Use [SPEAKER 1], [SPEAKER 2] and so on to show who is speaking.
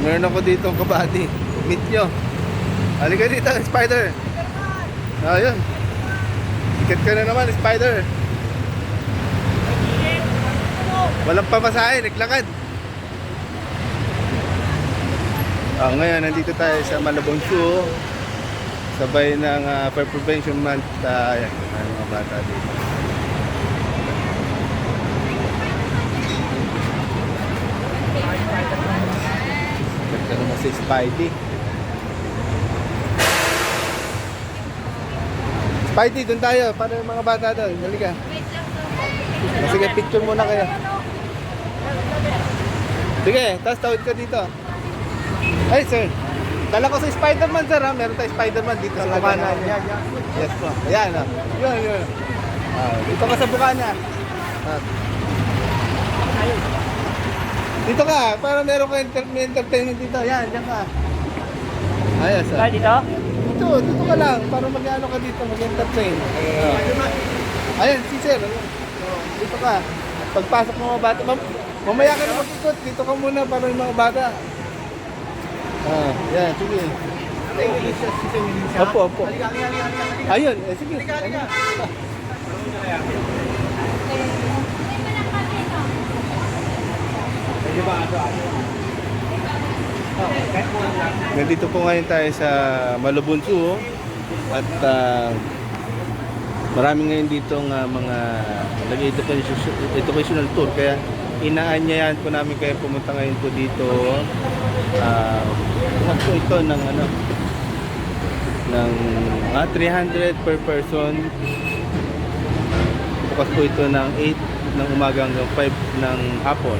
[SPEAKER 1] Meron ako dito kabady. Meet nyo. Halika dito, Spider. Ayun. Ticket ka na naman, Spider. Walang pamasahe, naglakad. Ngayon, nandito tayo sa Malabon Zoo. Sabay ng Fire Prevention Month. Ayan, mga bata dito. Ganda naman si Spidey. Spidey, doon tayo. Para yung mga bata doon. Halika. Sige, picture muna kayo. Sige, tapos tawid ka dito. Ay, sir. Dala ko sa Spider-Man, sir, ha? Meron tayo Spider-Man dito sa Bukana. Yes po. Ayan, ha? Yun. Dito ka sa Bukana. Dito ka, para meron ka entertainment dito. Yan, dyan ka. Ayos, ha?
[SPEAKER 2] Dito?
[SPEAKER 1] Dito ka lang, para mag-ano ka dito, mag-entertain. Ayan, si sir. Dito ka. Pagpasok ng mga bata, mamaya ka na mag-ikot. Dito ka muna para yung mga bata. Yan, sige. Opo. Ayun, sige. Nandito po ngayon tayo sa Malabon Zoo at marami ngayon dito mga educational tour, kaya inaanyayahan po namin kayo pumunta ngayon po dito. Po ito ng ng 300 per person. Bukas po ito ng 8 ng umaga hanggang 5 ng hapon.